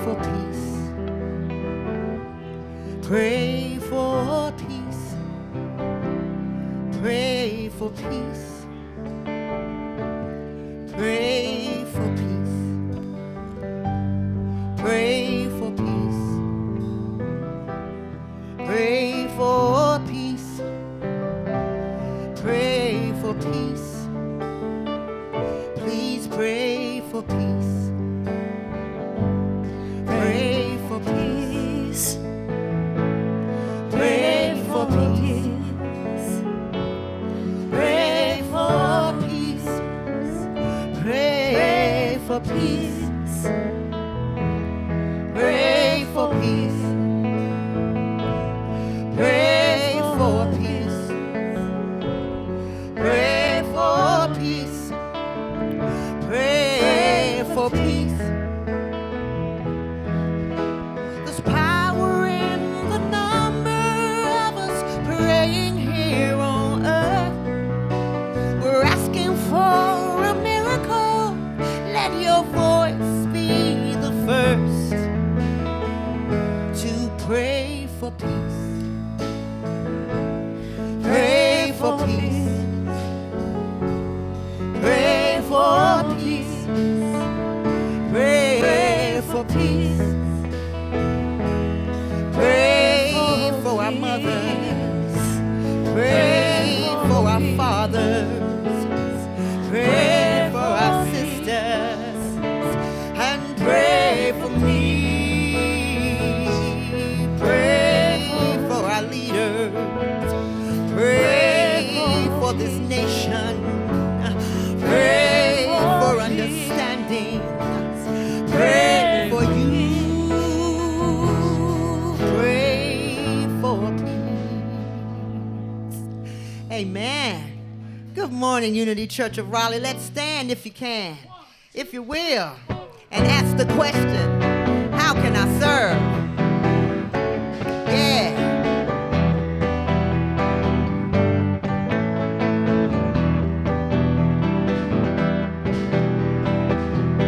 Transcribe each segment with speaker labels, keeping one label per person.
Speaker 1: for peace. Pray for peace. Pray for peace. Pray for peace. Pray for peace. Pray for peace. Pray for peace. Please pray for peace. Pray for peace. Pray for peace. Pray for peace. Pray for peace. Pray for peace. Pray for peace. Pray for peace. Pray for peace. There's power in the number of us praying here on earth. We're asking for a miracle. Let your voice be the first to pray for peace. Pray for peace. Pray for peace. Pray for peace. Pray for our mothers. Pray for our fathers. Pray for our sisters. And pray for me. Pray for our leaders. Pray for this nation. Pray for understanding. Pray for you. Pray for peace. Amen. Good morning, Unity Church of Raleigh. Let's stand if you can, if you will, and ask the question, how can I serve? Yeah.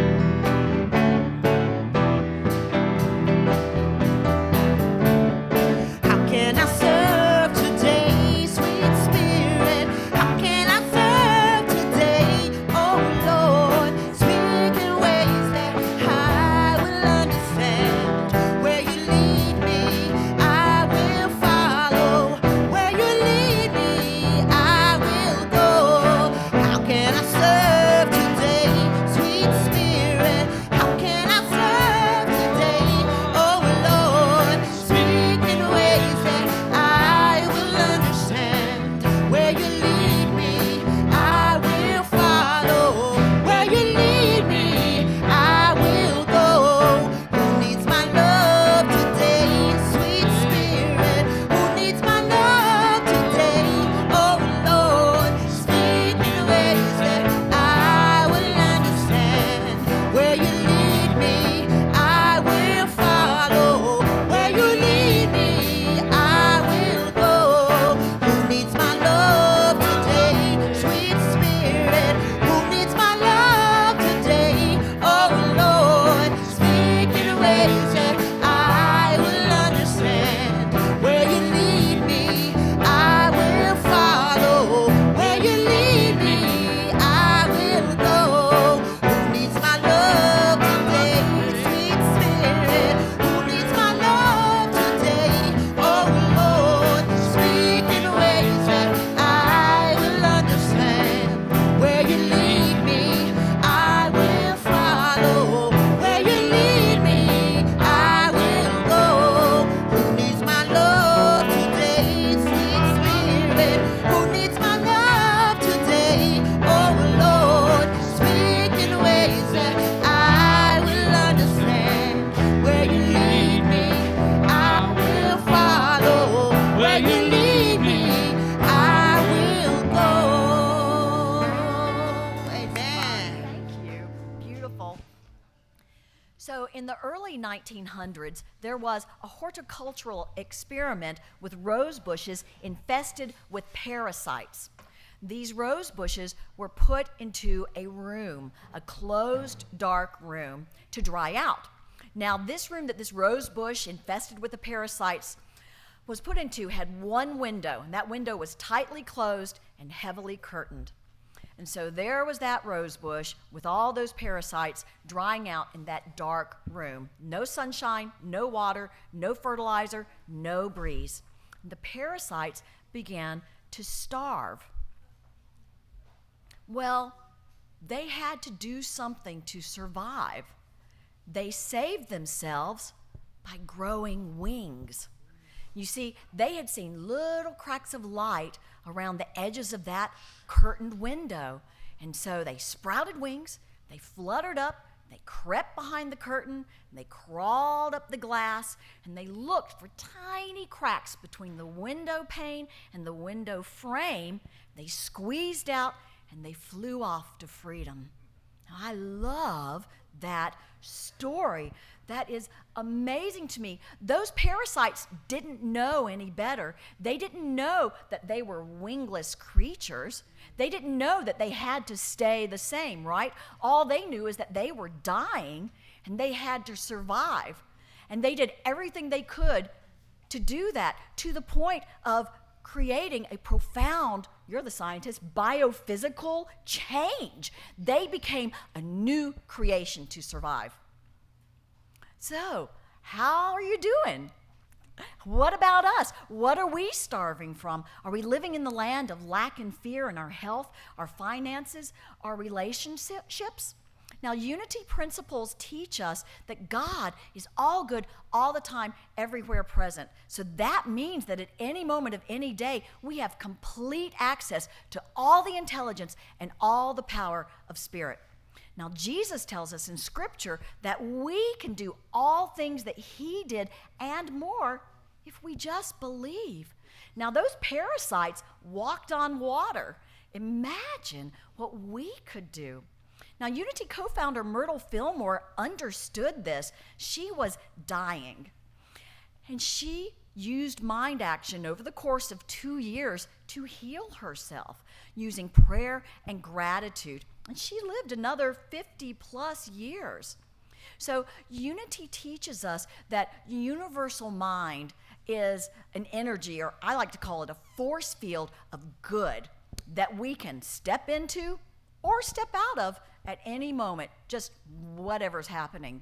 Speaker 2: Where you lead
Speaker 3: So in the early 1900s, there was a horticultural experiment with rose bushes infested with parasites. These rose bushes were put into a room, a closed, dark room, to dry out. Now, this room that this rose bush infested with the parasites was put into had one window, and that window was tightly closed and heavily curtained. And so there was that rose bush with all those parasites drying out in that dark room. No sunshine, no water, no fertilizer, no breeze. And the parasites began to starve. Well, they had to do something to survive. They saved themselves by growing wings. You see, they had seen little cracks of light around the edges of that curtained window. And so they sprouted wings, they fluttered up, they crept behind the curtain, and they crawled up the glass, and they looked for tiny cracks between the window pane and the window frame. They squeezed out, and they flew off to freedom. Now, I love that story. That is amazing to me. Those parasites didn't know any better. They didn't know that they were wingless creatures. They didn't know that they had to stay the same, right? All they knew is that they were dying and they had to survive. And they did everything they could to do that, to the point of creating a profound, you're the scientist, biophysical change. They became a new creation to survive. So, how are you doing? What about us? What are we starving from? Are we living in the land of lack and fear in our health, our finances, our relationships? Now, unity principles teach us that God is all good all the time, everywhere present. So that means that at any moment of any day, we have complete access to all the intelligence and all the power of spirit. Now, Jesus tells us in Scripture that we can do all things that he did and more if we just believe. Now, those parasites walked on water. Imagine what we could do. Now, Unity co-founder Myrtle Fillmore understood this. She was dying, and she used mind action over the course of 2 years to heal herself using prayer and gratitude. And she lived another 50 plus years. So Unity teaches us that universal mind is an energy, or I like to call it a force field of good that we can step into or step out of at any moment, just whatever's happening.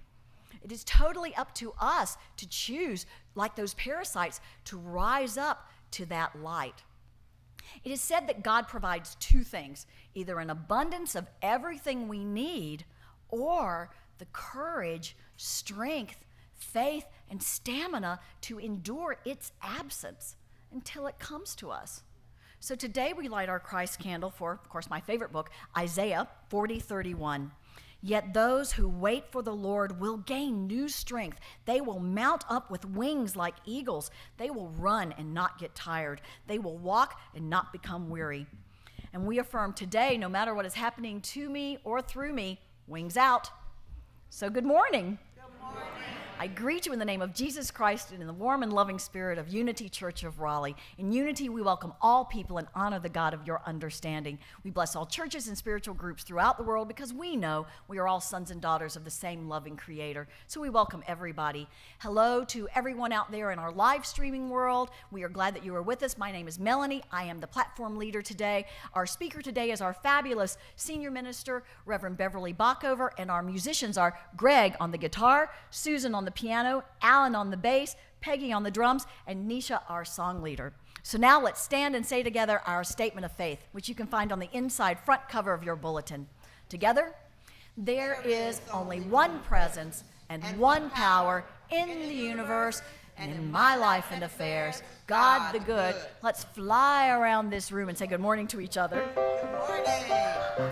Speaker 3: It is totally up to us to choose, like those parasites, to rise up to that light. It is said that God provides two things, either an abundance of everything we need or the courage, strength, faith, and stamina to endure its absence until it comes to us. So today we light our Christ candle for, of course, my favorite book, Isaiah 40:31. Yet those who wait for the Lord will gain new strength. They will mount up with wings like eagles. They will run and not get tired. They will walk and not become weary. And we affirm today, no matter what is happening to me or through me, wings out. So good morning. I greet you in the name of Jesus Christ and in the warm and loving spirit of Unity Church of Raleigh. In Unity, we welcome all people and honor the God of your understanding. We bless all churches and spiritual groups throughout the world because we know we are all sons and daughters of the same loving Creator. So we welcome everybody. Hello to everyone out there in our live streaming world. We are glad that you are with us. My name is Melanie. I am the platform leader today. Our speaker today is our fabulous senior minister, Reverend Beverly Backover, and our musicians are Greg on the guitar, Susan on the piano, Alan on the bass, Peggy on the drums, and Nisha, our song leader. So now let's stand and say together our statement of faith, which you can find on the inside front cover of your bulletin. Together, there is only one presence and one power in the universe and in my life and affairs, God the good. Let's fly around this room and say good morning to each other.
Speaker 1: Good morning.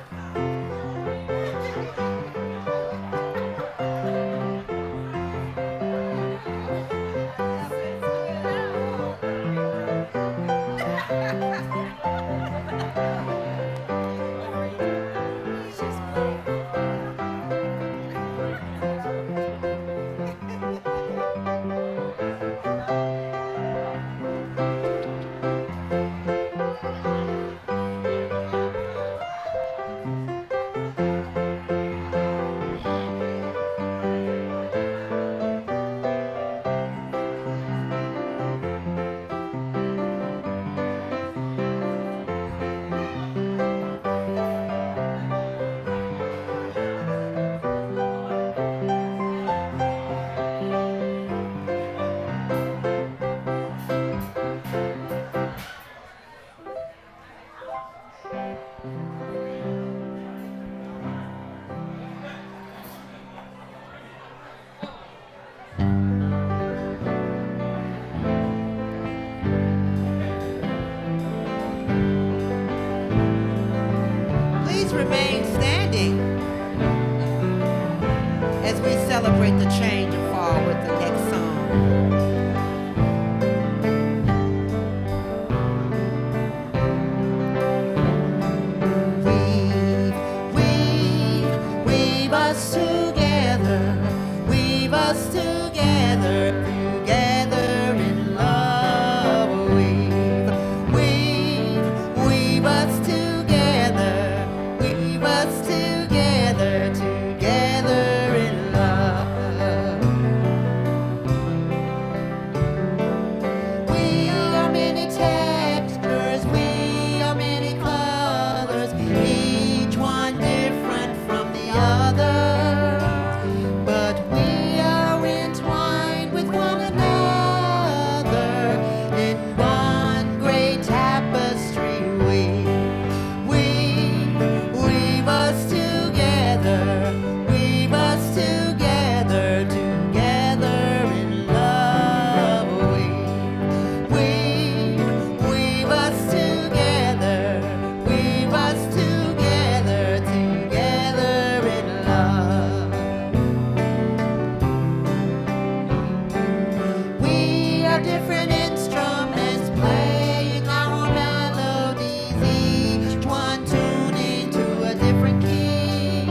Speaker 1: different instruments playing our own melodies, each one tuning to a different key.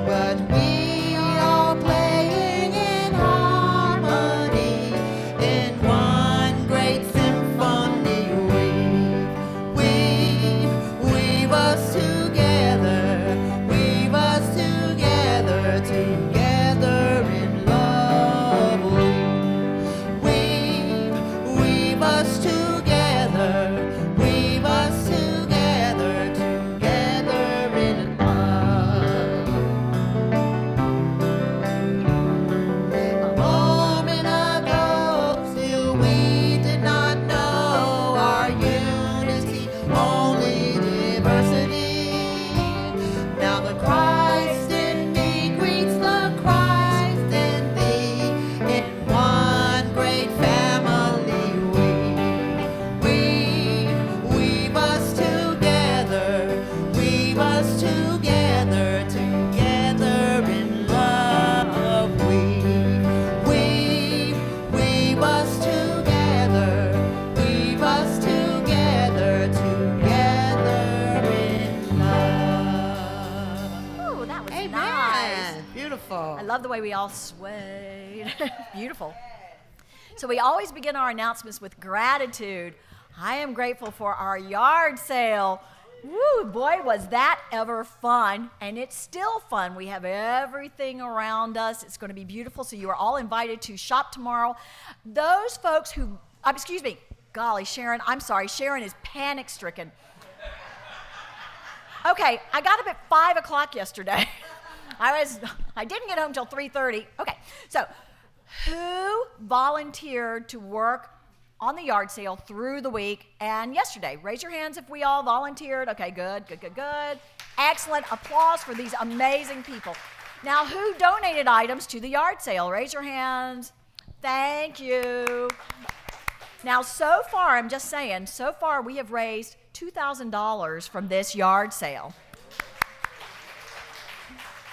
Speaker 1: But we are playing in harmony in one great symphony. Weave us together, together in love. Weave us together, together in love. A moment ago, still we did not know our unity, only diversity. Now the Christ in me greets the Christ in thee in one great family. Weave us together, together in love. Weave us together, together in love.
Speaker 3: Ooh, that was
Speaker 1: Amen.
Speaker 3: nice.
Speaker 1: Beautiful.
Speaker 3: I love the way we all swayed. Beautiful. So we always begin our announcements with gratitude. I am grateful for our yard sale. Woo, boy, was that ever fun. And it's still fun. We have everything around us. It's going to be beautiful. So you are all invited to shop tomorrow. Those folks who, excuse me, golly, Sharon, I'm sorry. Sharon is panic-stricken. Okay, I got up at 5 o'clock yesterday. I didn't get home till 3:30. Okay, so who volunteered to work on the yard sale through the week and yesterday? Raise your hands if we all volunteered. Okay, good. Excellent. Applause for these amazing people. Now, who donated items to the yard sale? Raise your hands. Thank you. Now, so far, I'm just saying, so far we have raised $2,000 from this yard sale.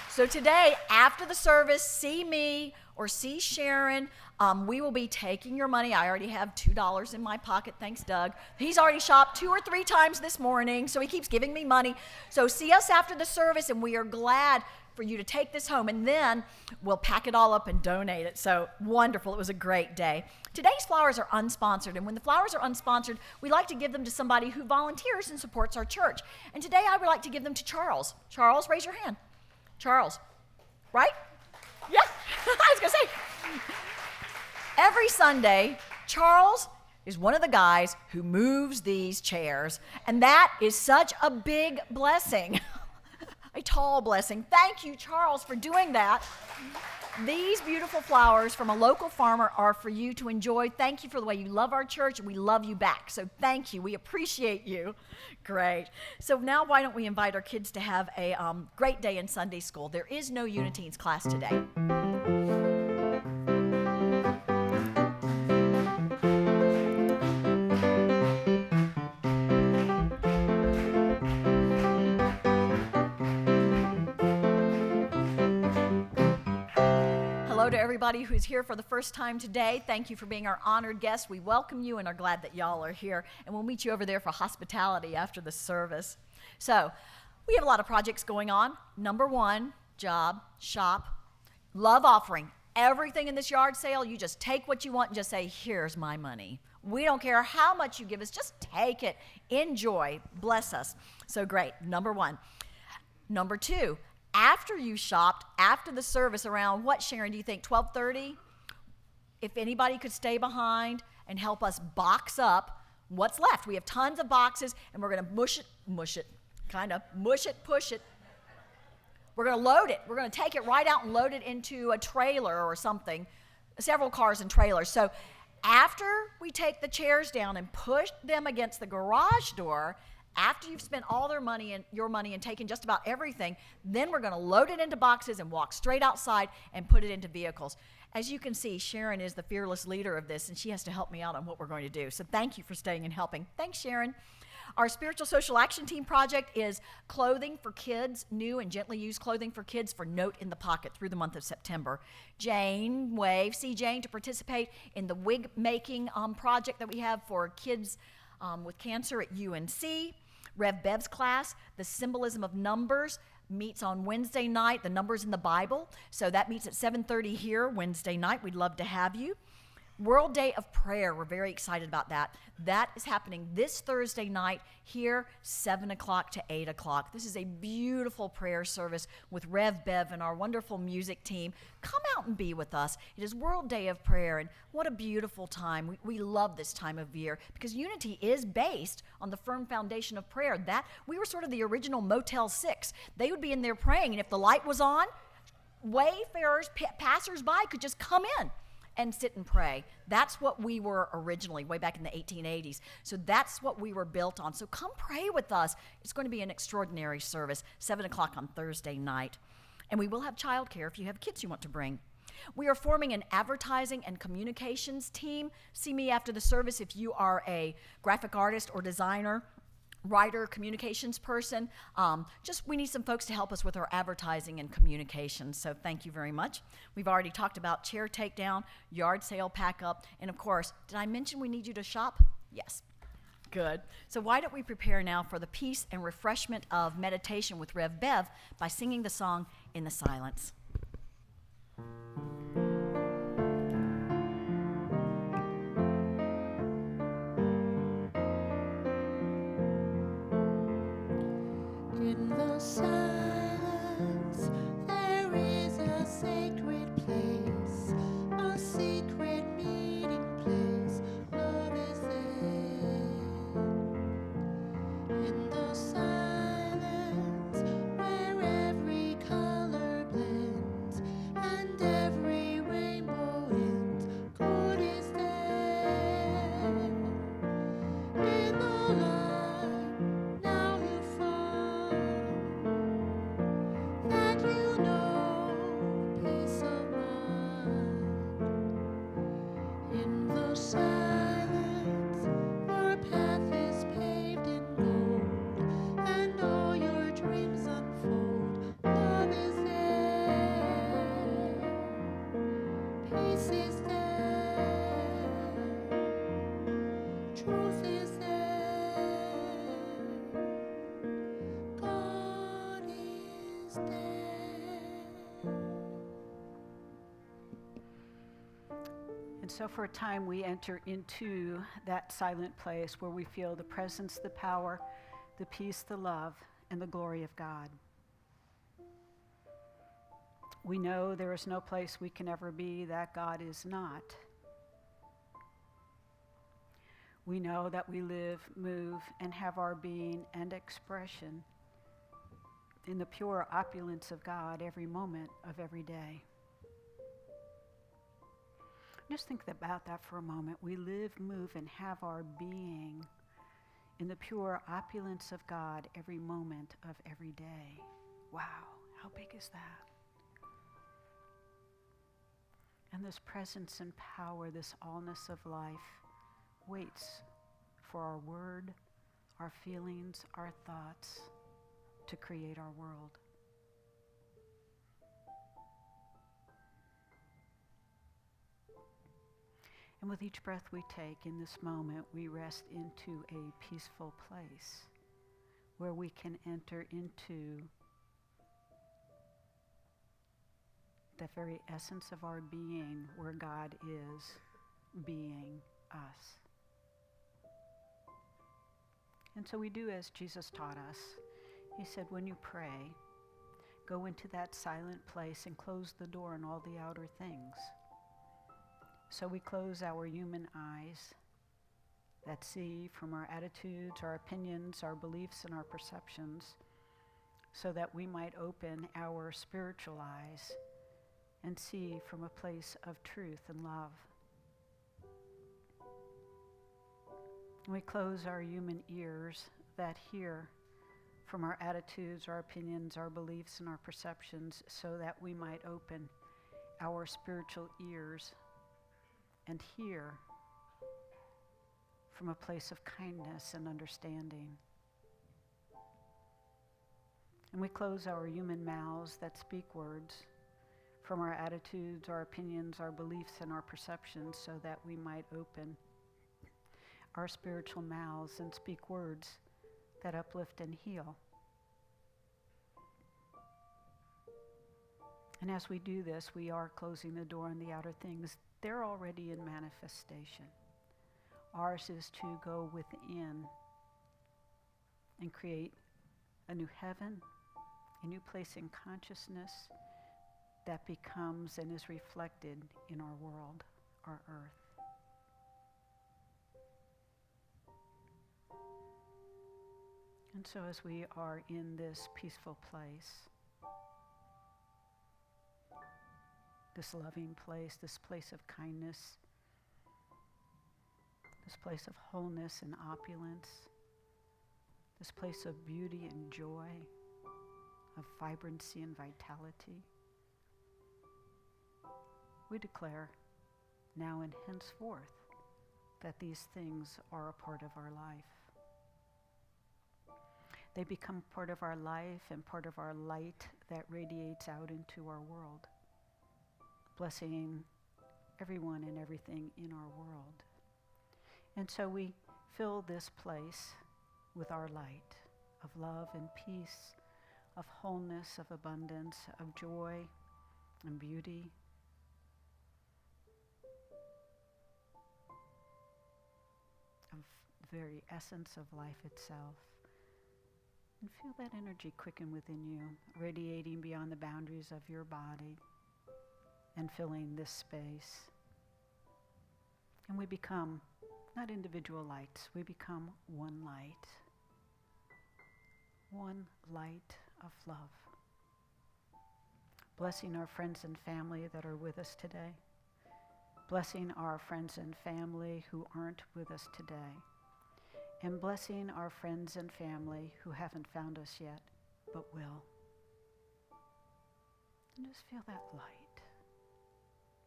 Speaker 3: So today, after the service, see me or see Sharon. We will be taking your money. I already have $2 in my pocket. Thanks, Doug. He's already shopped 2 or 3 times this morning, so he keeps giving me money. So see us after the service, and we are glad for you to take this home, and then we'll pack it all up and donate it. So wonderful. It was a great day. Today's flowers are unsponsored, and when the flowers are unsponsored, we like to give them to somebody who volunteers and supports our church. And today I would like to give them to Charles. Charles, raise your hand. Charles, right? Yeah, I was going to say. Every Sunday, Charles is one of the guys who moves these chairs, and that is such a big blessing, a tall blessing. Thank you, Charles, for doing that. These beautiful flowers from a local farmer are for you to enjoy. Thank you for the way you love our church, and we love you back. So thank you. We appreciate you. Great. So now why don't we invite our kids to have a great day in Sunday school. There is no Uniteens class today. To everybody who's here for the first time today, thank you for being our honored guest. We welcome you and are glad that y'all are here, and we'll meet you over there for hospitality after the service. So we have a lot of projects going on. Number 1, job, shop, love offering. Everything in this yard sale, you just take what you want and just say, here's my money. We don't care how much you give us, just take it. Enjoy, bless us. So great, number 1. Number 2, after you shopped, after the service around, what, Sharon, do you think, 12:30? If anybody could stay behind and help us box up what's left. We have tons of boxes, and we're going to mush it, push it. We're going to load it. We're going to take it right out and load it into a trailer or something, several cars and trailers. So after we take the chairs down and push them against the garage door, after you've spent all their money and your money and taken just about everything, then we're going to load it into boxes and walk straight outside and put it into vehicles. As you can see, Sharon is the fearless leader of this, and she has to help me out on what we're going to do. So thank you for staying and helping. Thanks, Sharon. Our spiritual social action team project is clothing for kids, new and gently used clothing for kids for Note in the Pocket through the month of September. Jane, wave, see Jane to participate in the wig making project that we have for kids with cancer at UNC. Rev Bev's class, the symbolism of numbers, meets on Wednesday night, the numbers in the Bible. So that meets at 7:30 here Wednesday night. We'd love to have you. World Day of Prayer, we're very excited about that. That is happening this Thursday night here, 7 o'clock to 8 o'clock. This is a beautiful prayer service with Rev Bev and our wonderful music team. Come out and be with us. It is World Day of Prayer, and what a beautiful time. We love this time of year because Unity is based on the firm foundation of prayer. That we were sort of the original Motel 6. They would be in there praying, and if the light was on, wayfarers, passers-by could just come in and sit and pray. That's what we were originally, way back in the 1880s. So that's what we were built on. So come pray with us. It's going to be an extraordinary service, 7 o'clock on Thursday night. And we will have childcare if you have kids you want to bring. We are forming an advertising and communications team. See me after the service if you are a graphic artist or designer, writer, communications person. We need some folks to help us with our advertising and communications, so thank you very much. We've already talked about chair takedown, yard sale pack up, and of course, did I mention we need you to shop? Yes. Good. So why don't we prepare now for the peace and refreshment of meditation with Rev Bev by singing the song In the Silence.
Speaker 2: In the silence, there is a sacred place, a secret meeting place. Love is there. In the silence, where every color blends and every rainbow ends, God is there. In the light, now you find that you know peace of mind. In the silence, your path is paved in gold, and all your dreams unfold. Love is there, peace is there, truth is there, God is there.
Speaker 4: And so for a time we enter into that silent place where we feel the presence, the power, the peace, the love, and the glory of God. We know there is no place we can ever be that God is not. We know that we live, move, and have our being and expression in the pure opulence of God every moment of every day. Just think about that for a moment. We live, move, and have our being in the pure opulence of God every moment of every day. Wow, how big is that? And this presence and power, this allness of life, waits for our word, our feelings, our thoughts to create our world. And with each breath we take in this moment, we rest into a peaceful place where we can enter into the very essence of our being, where God is being us. And so we do as Jesus taught us. He said, when you pray, go into that silent place and close the door on all the outer things. So we close our human eyes that see from our attitudes, our opinions, our beliefs, and our perceptions, so that we might open our spiritual eyes and see from a place of truth and love. We close our human ears that hear from our attitudes, our opinions, our beliefs, and our perceptions, so that we might open our spiritual ears and hear from a place of kindness and understanding. And we close our human mouths that speak words from our attitudes, our opinions, our beliefs, and our perceptions so that we might open our spiritual mouths and speak words that uplift and heal. And as we do this, we are closing the door on the outer things. They're already in manifestation. Ours is to go within and create a new heaven, a new place in consciousness that becomes and is reflected in our world, our earth. And so as we are in this peaceful place, this loving place, this place of kindness, this place of wholeness and opulence, this place of beauty and joy, of vibrancy and vitality, we declare now and henceforth that these things are a part of our life. They become part of our life and part of our light that radiates out into our world, blessing everyone and everything in our world. And so we fill this place with our light of love and peace, of wholeness, of abundance, of joy and beauty. Of the very essence of life itself. And feel that energy quicken within you, radiating beyond the boundaries of your body and filling this space. And we become not individual lights, we become one light of love. Blessing our friends and family that are with us today. Blessing our friends and family who aren't with us today. And blessing our friends and family who haven't found us yet, but will. And just feel that light.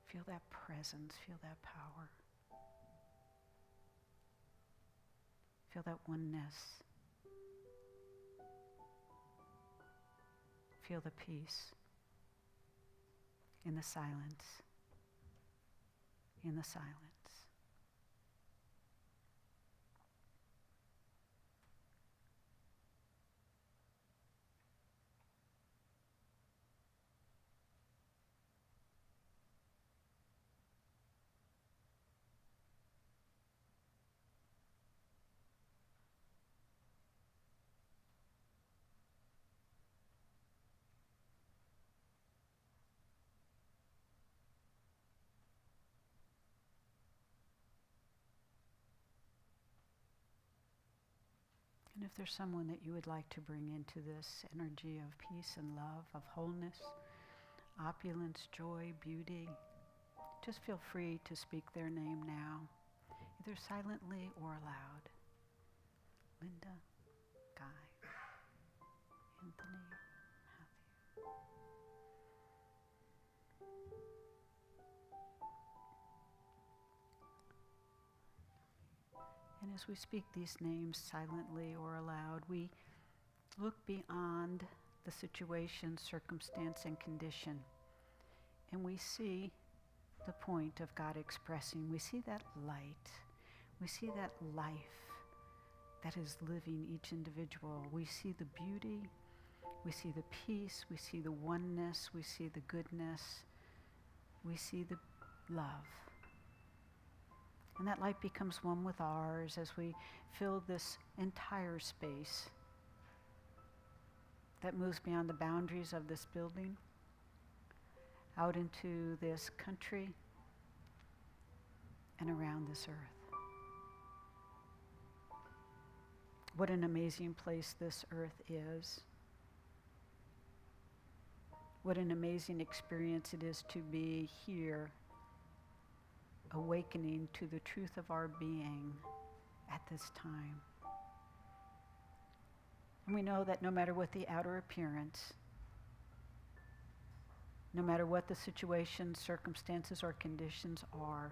Speaker 4: Feel that presence, feel that power. Feel that oneness. Feel the peace in the silence. In the silence. And if there's someone that you would like to bring into this energy of peace and love, of wholeness, opulence, joy, beauty, just feel free to speak their name now, either silently or aloud. Linda, Guy, Anthony, Matthew. And as we speak these names silently or aloud, we look beyond the situation, circumstance, and condition. And we see the point of God expressing. We see that light. We see that life that is living each individual. We see the beauty. We see the peace. We see the oneness. We see the goodness. We see the love. And that light becomes one with ours as we fill this entire space that moves beyond the boundaries of this building, out into this country, and around this earth. What an amazing place this earth is. What an amazing experience it is to be here, awakening to the truth of our being at this time. And we know that no matter what the outer appearance, no matter what the situations, circumstances, or conditions are,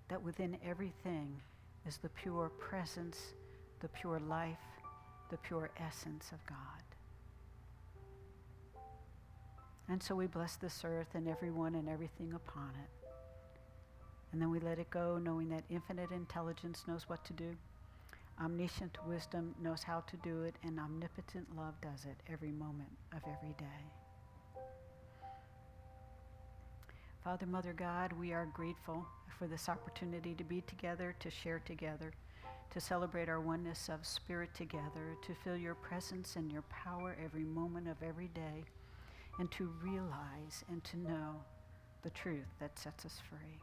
Speaker 4: that within everything is the pure presence, the pure life, the pure essence of God. And so we bless this earth and everyone and everything upon it. And then we let it go, knowing that infinite intelligence knows what to do, omniscient wisdom knows how to do it, and omnipotent love does it every moment of every day. Father, Mother God, we are grateful for this opportunity to be together, to share together, to celebrate our oneness of spirit together, to feel your presence and your power every moment of every day, and to realize and to know the truth that sets us free.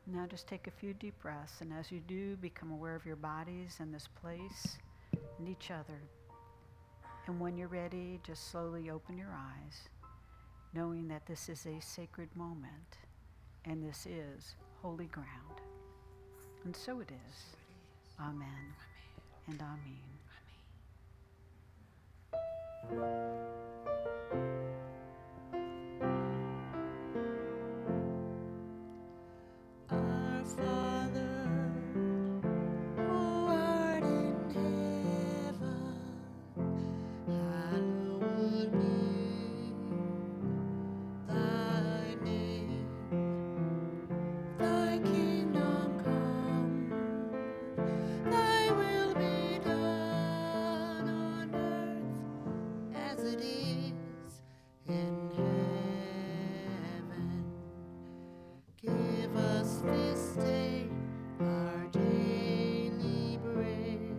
Speaker 4: Now just take a few deep breaths, and as you do, become aware of your bodies and this place and each other. And when you're ready, just slowly open your eyes, knowing that this is a sacred moment and this is holy ground. And so it is. Amen and amen.
Speaker 2: Our Father, who art in heaven, hallowed be thy name. Thy kingdom come, thy will be done on earth as it is in heaven. Give us this day our daily bread,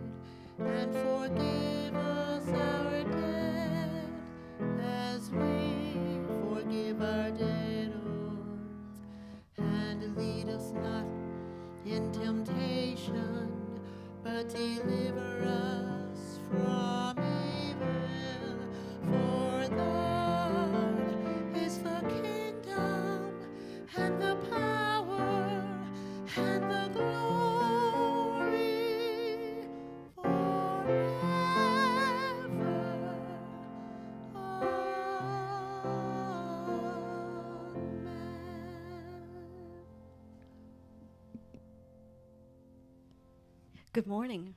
Speaker 2: and forgive us our debt as we forgive our debtors. And lead us not in temptation, but deliver us from evil. For thine is the kingdom and the power and the glory forever. Amen.
Speaker 5: Good morning.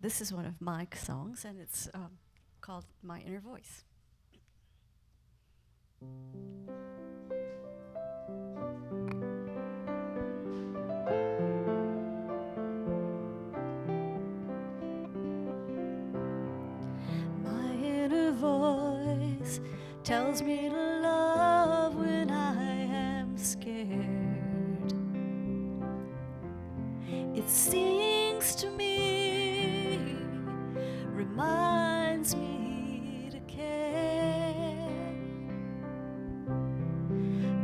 Speaker 5: This is one of Mike's songs, and it's called My Inner Voice. My inner voice tells me to love when I am scared. It sings to me, reminds me to care.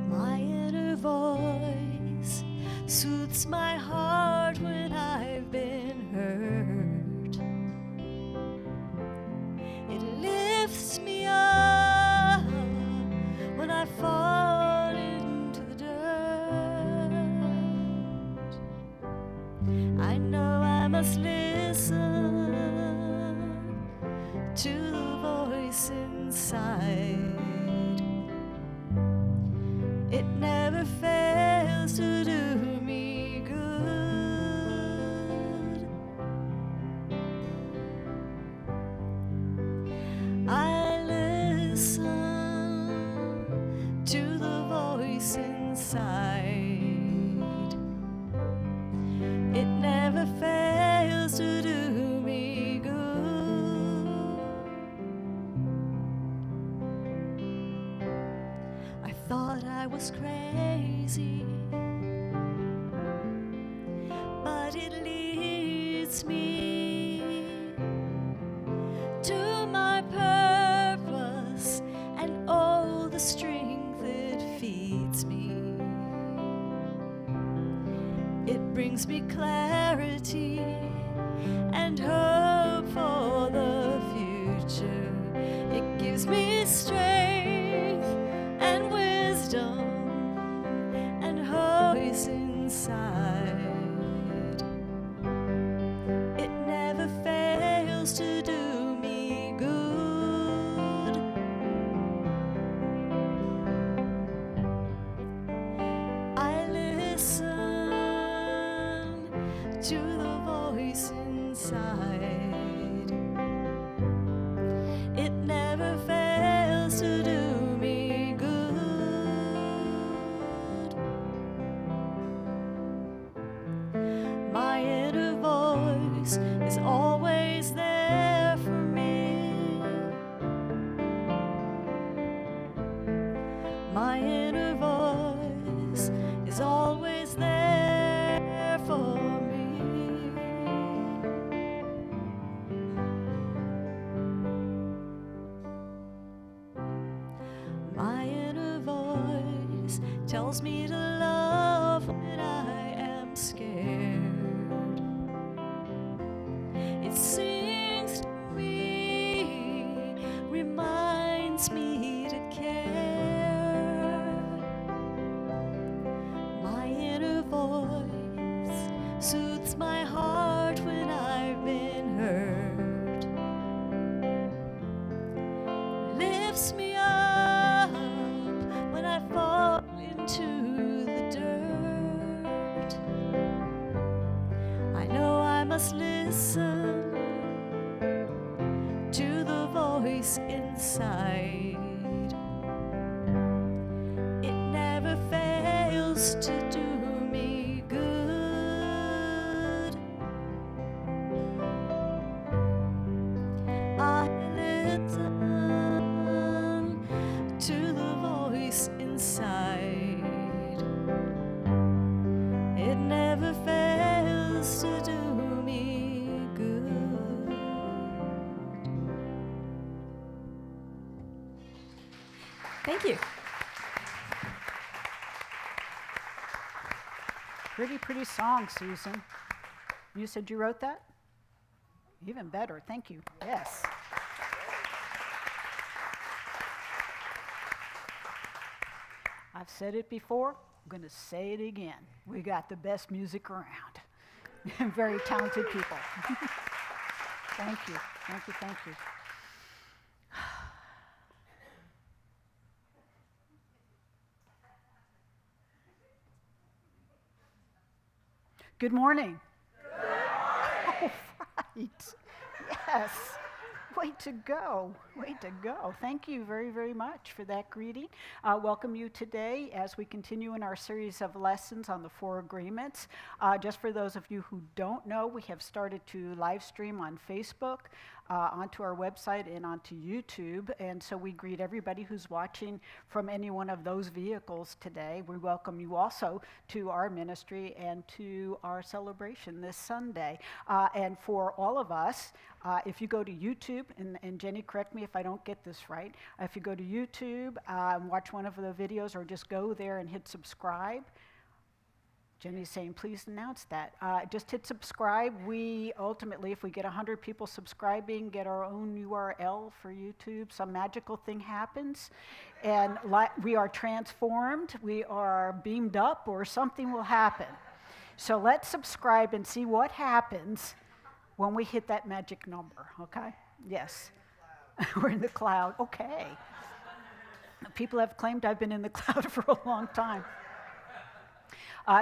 Speaker 5: My inner voice soothes my heart when I've been hurt. It lifts me up when I fall into the dirt. I know I must listen to the voice inside. It never fails to do me good. I listen to the voice inside. It never fails to do me good. I thought I was crazy, but it leads me to my purpose and all the strength it feeds me. It brings me clarity and hope for the future. It gives me strength and wisdom and hope inside. It never fails to do me good. I live inside. It never fails to do me good. My inner voice is always there for me. My inner voice is always there for me. My inner voice tells me to love when I am scared. It sings to me, reminds me to care. My inner voice soothes my heart when I've been hurt. Lifts me up when I fall into the dirt. I know I must listen to the voice inside. It never fails to do me good. I listen to the voice inside. It never fails to do me good. Thank you.
Speaker 4: Pretty song, Susan. You said you wrote that? Even better. Thank you. Yes. I've said it before. I'm going to say it again. We got the best music around. Very talented people. Thank you. Thank you. Thank you. Good morning. All right. Yes. Way to go. Way to go. Thank you very, very much for that greeting. Welcome you today as we continue in our series of lessons on the 4 agreements. Just for those of you who don't know, we have started to live stream on Facebook, onto our website, and onto YouTube. And so we greet everybody who's watching from any one of those vehicles today. We welcome you also to our ministry and to our celebration this Sunday. And for all of us, if you go to YouTube, and Jenny, correct me if I don't get this right, if you go to YouTube, watch one of the videos, or just go there and hit subscribe. Jenny's saying, please announce that. Just hit subscribe. We ultimately, if we get 100 people subscribing, get our own URL for YouTube. Some magical thing happens, and we are transformed, we are beamed up, or something will happen. So let's subscribe and see what happens when we hit that magic number, okay? Yes. We're in the cloud. Okay. People have claimed I've been in the cloud for a long time.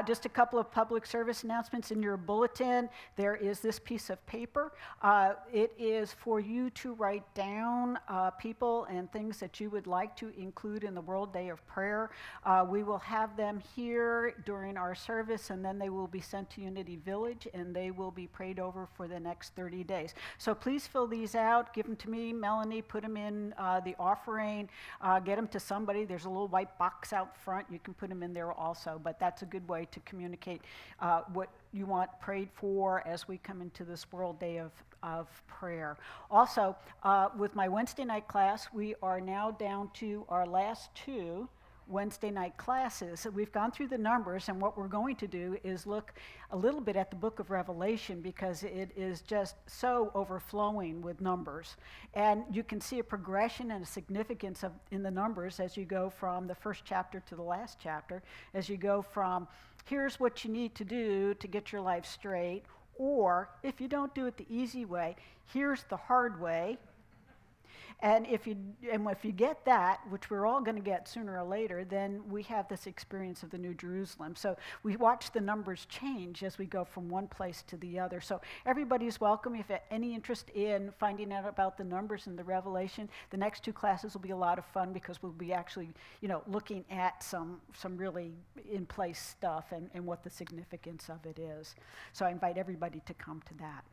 Speaker 4: Just a couple of public service announcements in your bulletin. There is this piece of paper. It is for you to write down people and things that you would like to include in the World Day of Prayer. We will have them here during our service, and then they will be sent to Unity Village, and they will be prayed over for the next 30 days. So please fill these out. Give them to me, Melanie. Put them in the offering. Get them to somebody. There's a little white box out front. You can put them in there also, but that's a good way to communicate what you want prayed for as we come into this World Day of Prayer. Also, with my Wednesday night class, we are now down to our last 2 Wednesday night classes. We've gone through the numbers, and what we're going to do is look a little bit at the book of Revelation, because it is just so overflowing with numbers. And you can see a progression and a significance in the numbers as you go from the first chapter to the last chapter, as you go from here's what you need to do to get your life straight, or if you don't do it the easy way, here's the hard way. And if you get that, which we're all going to get sooner or later, then we have this experience of the New Jerusalem. So we watch the numbers change as we go from one place to the other. So everybody's welcome. If you have any interest in finding out about the numbers and the Revelation, the next 2 classes will be a lot of fun because we'll be actually, looking at some really in place stuff and what the significance of it is. So I invite everybody to come to that.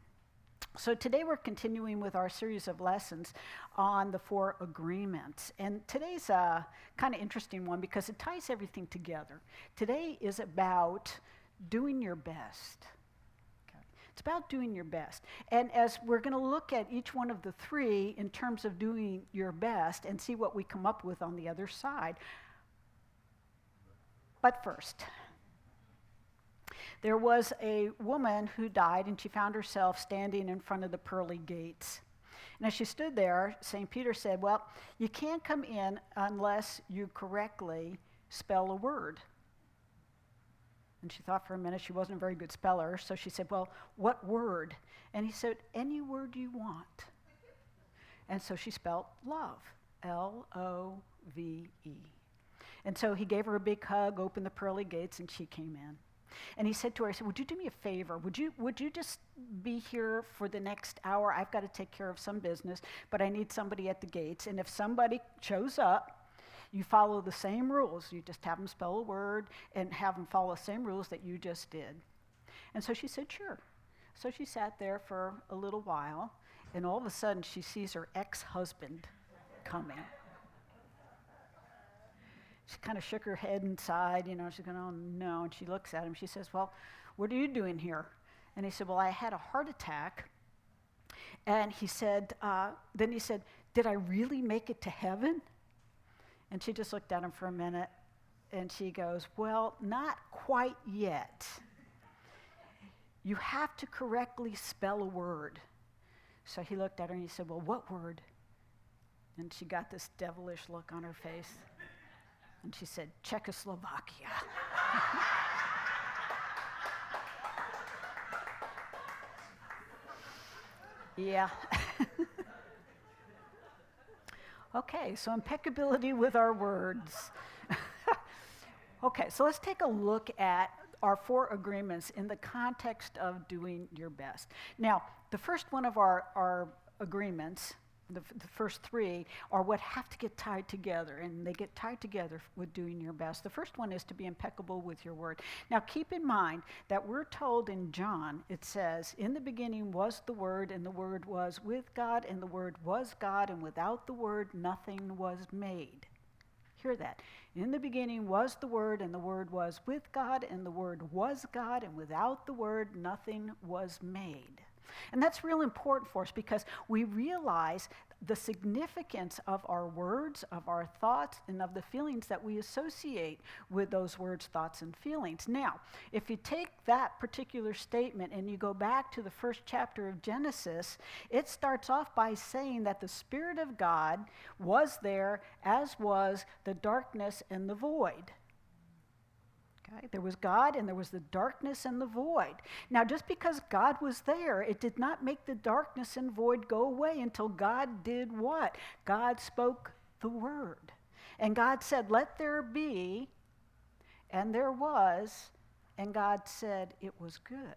Speaker 4: So today we're continuing with our series of lessons on the 4 agreements. And today's a kind of interesting one because it ties everything together. Today is about doing your best. Okay. It's about doing your best. And as we're going to look at each one of the 3 in terms of doing your best and see what we come up with on the other side. But first, there was a woman who died, and she found herself standing in front of the pearly gates. And as she stood there, St. Peter said, well, you can't come in unless you correctly spell a word. And she thought for a minute. She wasn't a very good speller, so she said, well, what word? And he said, any word you want. And so she spelled love, L-O-V-E. And so he gave her a big hug, opened the pearly gates, and she came in. And he said to her, he said, would you do me a favor? Would you just be here for the next hour? I've got to take care of some business, but I need somebody at the gates. And if somebody shows up, you follow the same rules. You just have them spell a word and have them follow the same rules that you just did. And so she said, sure. So she sat there for a little while, and all of a sudden she sees her ex-husband coming. She kind of shook her head and sighed, she's going, oh no, and she looks at him, she says, well, what are you doing here? And he said, well, I had a heart attack. And he said, then he said, did I really make it to heaven? And she just looked at him for a minute, and she goes, well, not quite yet. You have to correctly spell a word. So he looked at her and he said, well, what word? And she got this devilish look on her face. And she said, Czechoslovakia. Yeah. Okay, so impeccability with our words. Okay, so let's take a look at our 4 agreements in the context of doing your best. Now, the first one of our agreements, the first 3 are what have to get tied together, and they get tied together with doing your best. The first one is to be impeccable with your word. Now keep in mind that we're told in John, it says, in the beginning was the Word, and the Word was with God, and the Word was God, and without the Word nothing was made. Hear that. In the beginning was the Word, and the Word was with God, and the Word was God, and without the Word nothing was made. And that's real important for us because we realize the significance of our words, of our thoughts, and of the feelings that we associate with those words, thoughts, and feelings. Now, if you take that particular statement and you go back to the first chapter of Genesis, it starts off by saying that the Spirit of God was there, as was the darkness and the void. Okay? There was God, and there was the darkness and the void. Now, just because God was there, it did not make the darkness and void go away until God did what? God spoke the word. And God said, let there be, and there was, and God said it was good.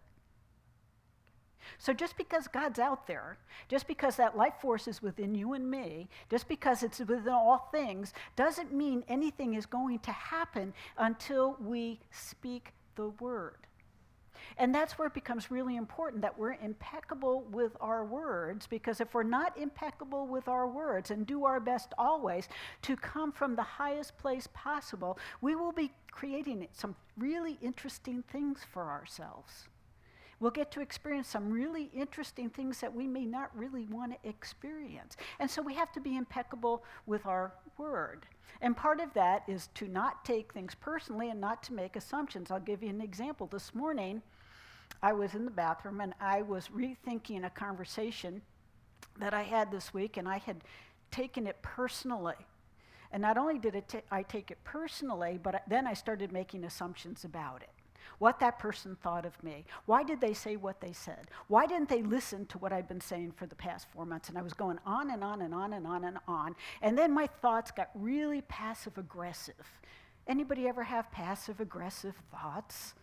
Speaker 4: So just because God's out there, just because that life force is within you and me, just because it's within all things, doesn't mean anything is going to happen until we speak the word. And that's where it becomes really important that we're impeccable with our words, because if we're not impeccable with our words and do our best always to come from the highest place possible, we will be creating some really interesting things for ourselves. We'll get to experience some really interesting things that we may not really want to experience. And so we have to be impeccable with our word. And part of that is to not take things personally and not to make assumptions. I'll give you an example. This morning, I was in the bathroom and I was rethinking a conversation that I had this week, and I had taken it personally. And not only did I take it personally, but then I started making assumptions about it. what that person thought of me. Why did they say what they said? Why didn't they listen to what I've been saying for the past 4 months? And I was going on and on and on and on and on. And then my thoughts got really passive aggressive. Anybody ever have passive aggressive thoughts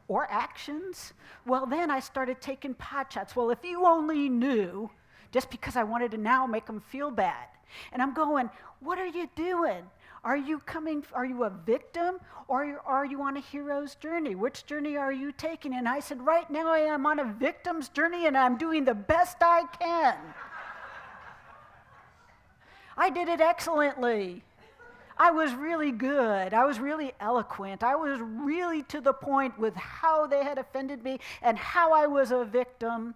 Speaker 4: or actions? Well, then I started taking pot shots. Well, if you only knew, just because I wanted to now make them feel bad. And I'm going, what are you doing? Are you a victim, or are you on a hero's journey? Which journey are you taking? And I said, right now I am on a victim's journey and I'm doing the best I can. I did it excellently. I was really good. I was really eloquent. I was really to the point with how they had offended me and how I was a victim.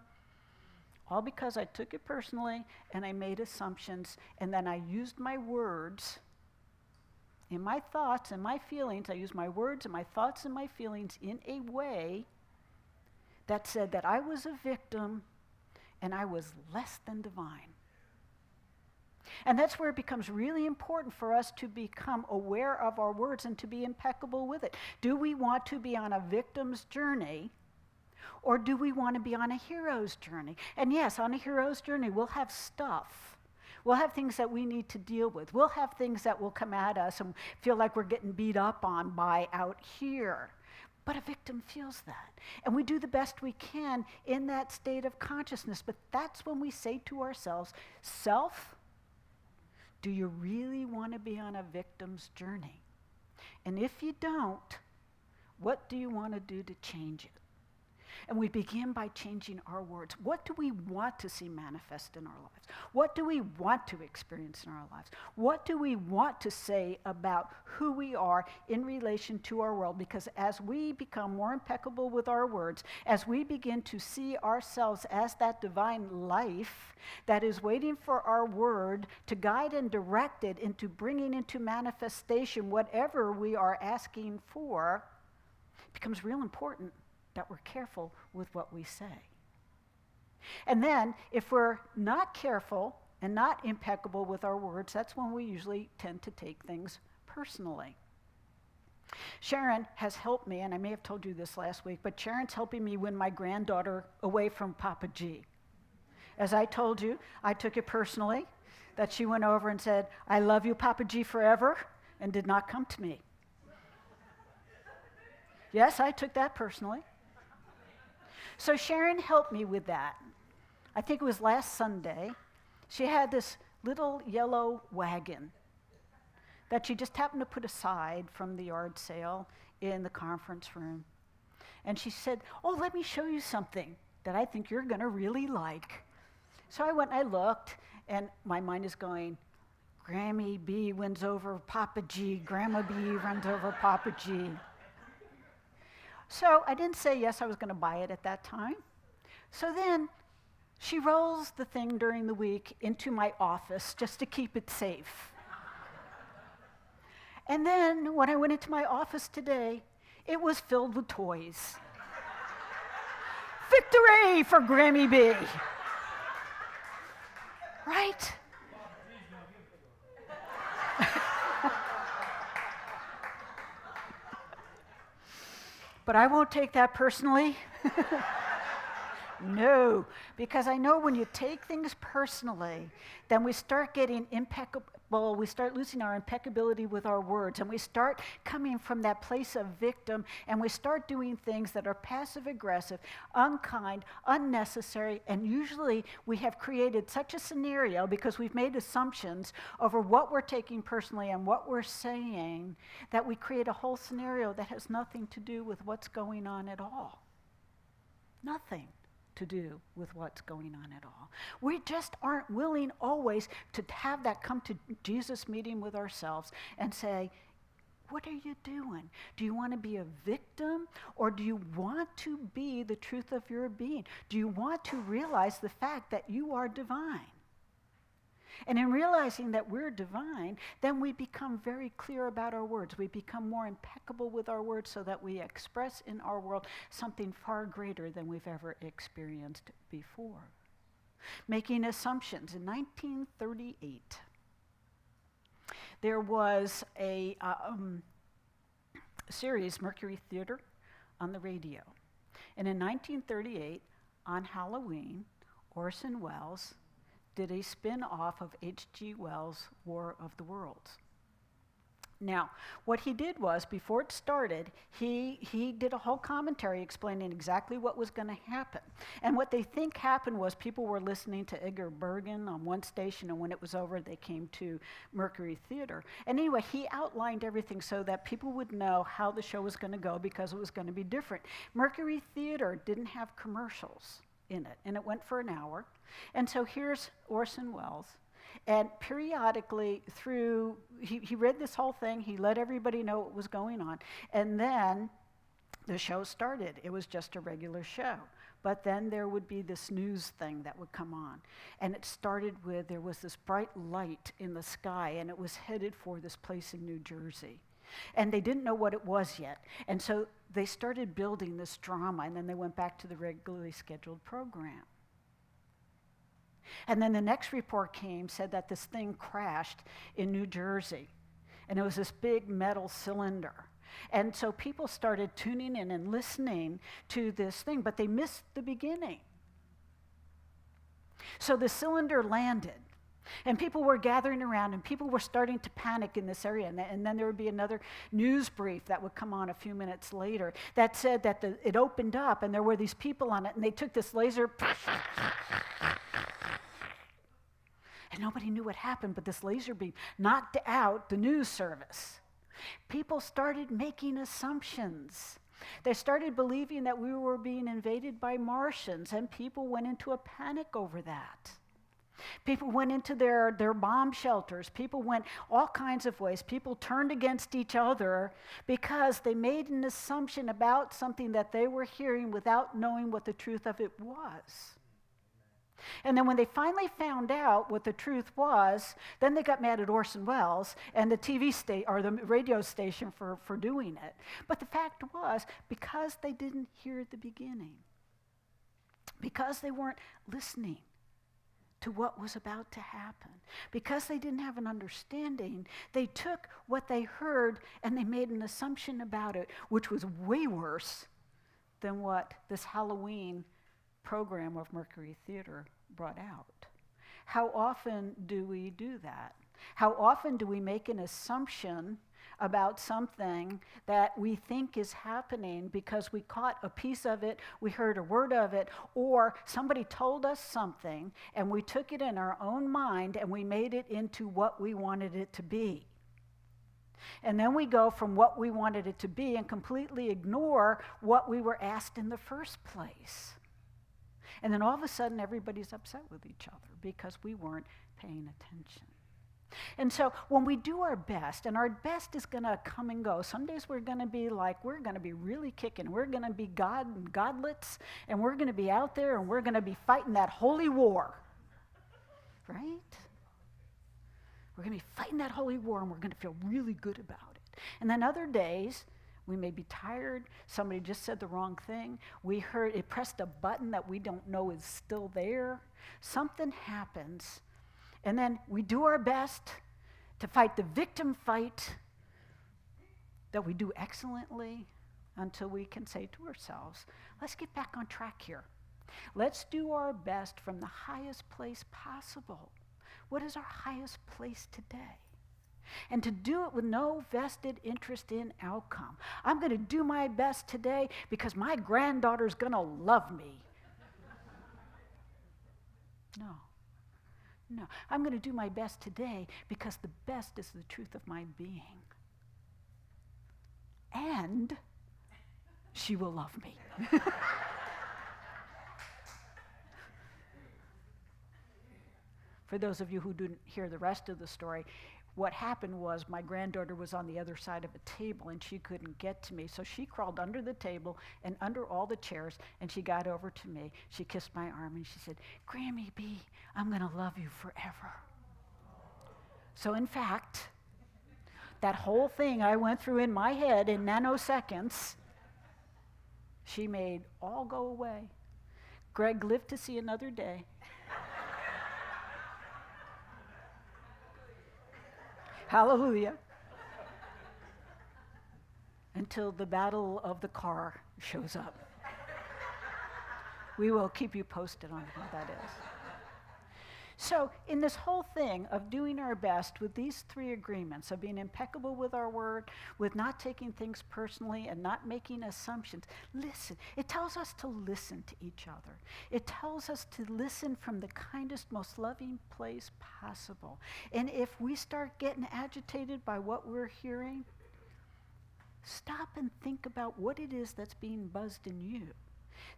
Speaker 4: All because I took it personally and I made assumptions, and then I used my words in my thoughts and my feelings. I used my words and my thoughts and my feelings in a way that said that I was a victim and I was less than divine. And that's where it becomes really important for us to become aware of our words and to be impeccable with it. Do we want to be on a victim's journey, or do we want to be on a hero's journey? And yes, on a hero's journey, we'll have stuff. We'll have things that we need to deal with. We'll have things that will come at us and feel like we're getting beat up on by out here. But a victim feels that. And we do the best we can in that state of consciousness. But that's when we say to ourselves, self, do you really want to be on a victim's journey? And if you don't, what do you want to do to change it? And we begin by changing our words. What do we want to see manifest in our lives? What do we want to experience in our lives? What do we want to say about who we are in relation to our world? Because as we become more impeccable with our words, as we begin to see ourselves as that divine life that is waiting for our word to guide and direct it into bringing into manifestation whatever we are asking for, it becomes real important that we're careful with what we say. And then, if we're not careful and not impeccable with our words, that's when we usually tend to take things personally. Sharon has helped me, and I may have told you this last week, but Sharon's helping me win my granddaughter away from Papa G. As I told you, I took it personally that she went over and said, "I love you, Papa G, forever," and did not come to me. Yes, I took that personally. So Sharon helped me with that. I think it was last Sunday. She had this little yellow wagon that she just happened to put aside from the yard sale in the conference room. And she said, "Oh, let me show you something that I think you're going to really like." So I went and I looked, and my mind is going, Grammy B wins over Papa G. Grandma B runs over Papa G. So I didn't say yes, I was going to buy it at that time. So then she rolls the thing during the week into my office just to keep it safe. And then when I went into my office today, it was filled with toys. Victory for Grammy B. Right? But I won't take that personally. No, because I know when you take things personally, then we start getting impeccable, we start losing our impeccability with our words, and we start coming from that place of victim, and we start doing things that are passive-aggressive, unkind, unnecessary, and usually we have created such a scenario because we've made assumptions over what we're taking personally and what we're saying that we create a whole scenario that has nothing to do with what's going on at all. Nothing to do with what's going on at all. We just aren't willing always to have that come to Jesus meeting with ourselves and say, what are you doing? Do you want to be a victim, or do you want to be the truth of your being? Do you want to realize the fact that you are divine? And in realizing that we're divine, then we become very clear about our words. We become more impeccable with our words so that we express in our world something far greater than we've ever experienced before. Making assumptions. In 1938, there was a series, Mercury Theater, on the radio. And in 1938, on Halloween, Orson Welles did a spin-off of H.G. Wells' War of the Worlds. Now, what he did was, before it started, he did a whole commentary explaining exactly what was going to happen. And what they think happened was people were listening to Edgar Bergen on one station, and when it was over, they came to Mercury Theater. And anyway, he outlined everything so that people would know how the show was going to go because it was going to be different. Mercury Theater didn't have commercials in it, and it went for an hour. And so here's Orson Welles. And periodically he read this whole thing, he let everybody know what was going on, and then the show started. It was just a regular show. But then there would be this news thing that would come on. And it started with, there was this bright light in the sky, and it was headed for this place in New Jersey. And they didn't know what it was yet. And so they started building this drama, and then they went back to the regularly scheduled program. And then the next report came, said that this thing crashed in New Jersey. And it was this big metal cylinder. And so people started tuning in and listening to this thing, but they missed the beginning. So the cylinder landed, and people were gathering around, and people were starting to panic in this area. And then there would be another news brief that would come on a few minutes later that said that it opened up, and there were these people on it, and they took this laser, and nobody knew what happened, but this laser beam knocked out the news service. People started making assumptions. They started believing that we were being invaded by Martians, and people went into a panic over that. People went into their bomb shelters. People went all kinds of ways. People turned against each other because they made an assumption about something that they were hearing without knowing what the truth of it was. And then when they finally found out what the truth was, then they got mad at Orson Welles and the the radio station for doing it. But the fact was, because they didn't hear the beginning, because they weren't listening to what was about to happen, because they didn't have an understanding, they took what they heard and they made an assumption about it, which was way worse than what this Halloween program of Mercury Theater brought out. How often do we do that? How often do we make an assumption about something that we think is happening because we caught a piece of it, we heard a word of it, or somebody told us something and we took it in our own mind and we made it into what we wanted it to be? And then we go from what we wanted it to be and completely ignore what we were asked in the first place. And then all of a sudden, everybody's upset with each other because we weren't paying attention. And so when we do our best, and our best is going to come and go. Some days we're going to be like, we're going to be really kicking. We're going to be God and godlets, and we're going to be out there, and we're going to be fighting that holy war. Right? We're going to be fighting that holy war, and we're going to feel really good about it. And then other days, we may be tired. Somebody just said the wrong thing. We heard it pressed a button that we don't know is still there. Something happens. And then we do our best to fight the victim fight that we do excellently until we can say to ourselves, let's get back on track here. Let's do our best from the highest place possible. What is our highest place today? And to do it with no vested interest in outcome. I'm going to do my best today because my granddaughter's going to love me. No, I'm going to do my best today because the best is the truth of my being. And she will love me. For those of you who didn't hear the rest of the story, what happened was my granddaughter was on the other side of a table and she couldn't get to me. So she crawled under the table and under all the chairs and she got over to me. She kissed my arm and she said, Grammy B, I'm going to love you forever. So in fact, that whole thing I went through in my head in nanoseconds, she made all go away. Greg lived to see another day. Hallelujah. until the battle of the car shows up. We will keep you posted on how that is. So in this whole thing of doing our best with these three agreements, of being impeccable with our word, with not taking things personally and not making assumptions, listen. It tells us to listen to each other. It tells us to listen from the kindest, most loving place possible. And if we start getting agitated by what we're hearing, stop and think about what it is that's being buzzed in you.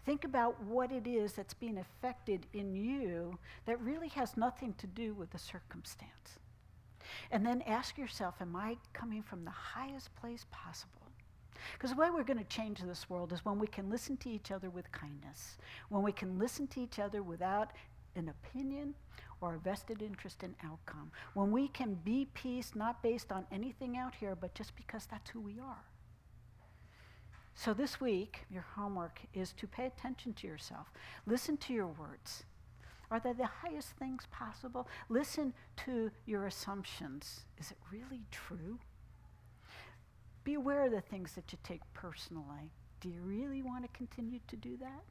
Speaker 4: Think about what it is that's being affected in you that really has nothing to do with the circumstance. And then ask yourself, am I coming from the highest place possible? Because the way we're going to change this world is when we can listen to each other with kindness, when we can listen to each other without an opinion or a vested interest in outcome, when we can be peace not based on anything out here, but just because that's who we are. So this week, your homework is to pay attention to yourself. Listen to your words. Are they the highest things possible? Listen to your assumptions. Is it really true? Be aware of the things that you take personally. Do you really want to continue to do that?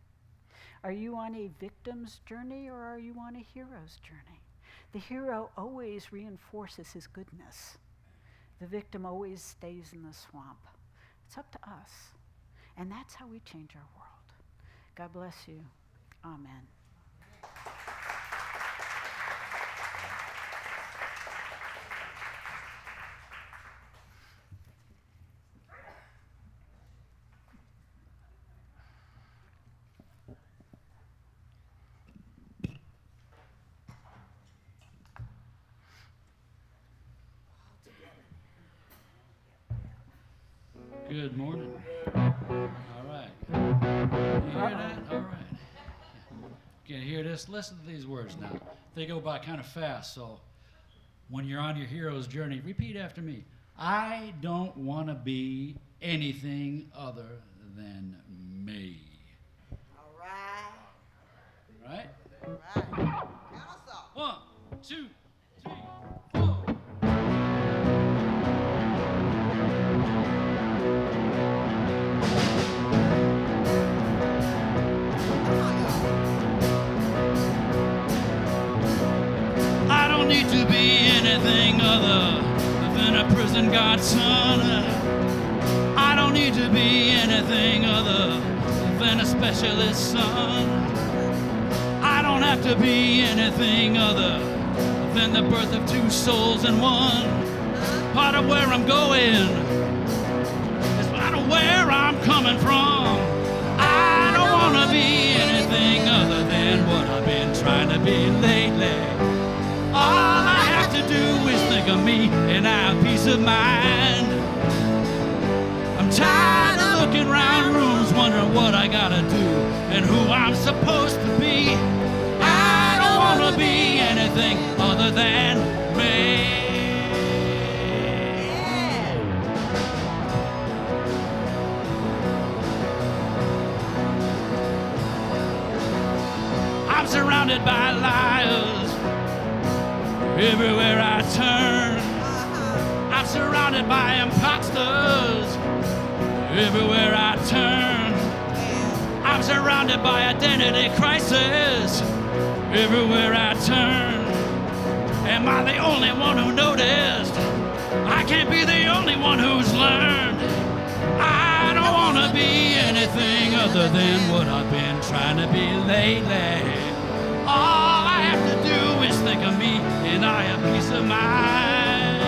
Speaker 4: Are you on a victim's journey or are you on a hero's journey? The hero always reinforces his goodness. The victim always stays in the swamp. It's up to us. And that's how we change our world. God bless you. Amen.
Speaker 6: Good morning. All right. You hear that? All right. Can you hear this? Listen to these words now. They go by kind of fast, so when you're on your hero's journey, repeat after me. I don't want to be anything other than me.
Speaker 1: All right.
Speaker 6: Right?
Speaker 1: All right. Count us off.
Speaker 6: 1, 2, 3, 4. I don't need to be anything other than a prison guard son. I don't need to be anything other than a specialist son. I don't have to be anything other than the birth of two souls in one. Part of where I'm going is part of where I'm coming from. I don't want to be anything other than what I've been trying to be lately. All I have to do is think of me and I have peace of mind. I'm tired of looking around rooms wondering what I gotta do and who I'm supposed to be. I don't want to be anything other than me. I'm surrounded by liars everywhere I turn. I'm surrounded by imposters everywhere I turn. I'm surrounded by identity crisis everywhere I turn. Am I the only one who noticed? I can't be the only one who's learned. I don't want to be anything other than what I've been trying to be lately. All I have to do is think of me and I have peace of mind.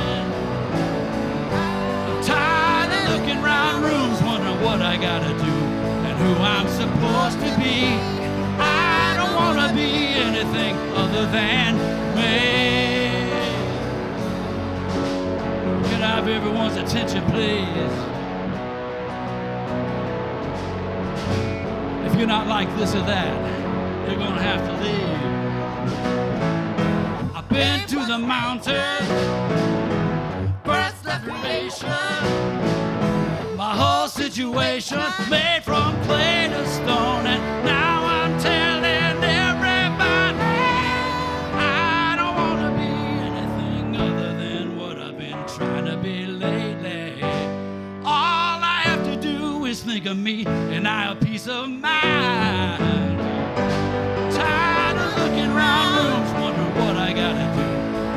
Speaker 6: I'm tired of looking around rooms wondering what I gotta do and who I'm supposed to be. I don't want to be anything other than me. Can I have everyone's attention, please? If you're not like this or that, you're gonna have to leave. I've been to the mountain, birth reformation, my whole situation made from clay to stone, and now I'm telling everybody I don't want to be anything other than what I've been trying to be lately. All I have think of me and I have peace of mind. Tired of looking around rooms, wondering what I gotta do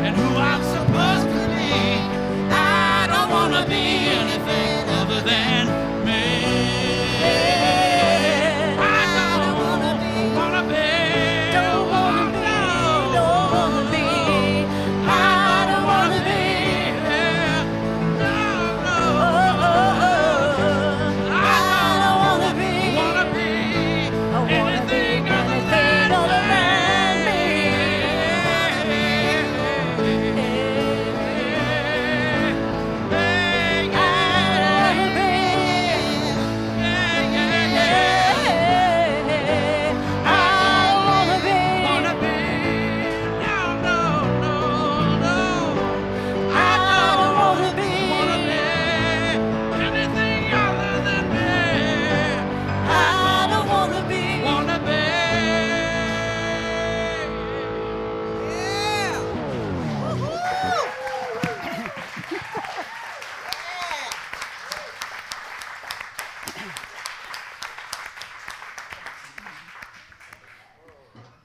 Speaker 6: and who I'm supposed to be. I don't wanna be anything other than me. I don't wanna be.
Speaker 5: Don't wanna be, don't wanna be. I don't wanna be.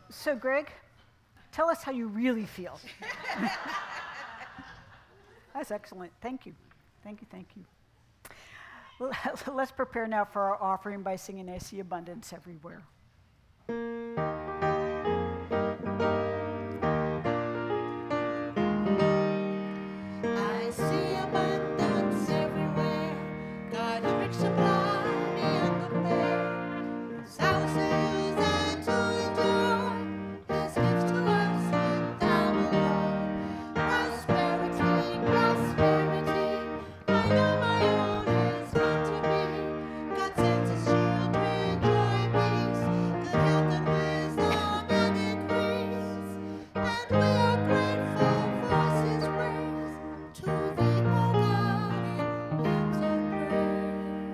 Speaker 4: So, Greg, tell us how you really feel. That's excellent. Thank you. Thank you, thank you. Let's prepare now for our offering by singing I See Abundance Everywhere.
Speaker 2: I see abundance everywhere. God's rich supply beyond the fair. Houses and to endure. His gifts to us without allure. Prosperity, prosperity. Mine on my own is meant to be. God sends His children joy and peace, good health and wisdom and increase. And we are grateful for His grace. To thee, O God, in hymns of praise.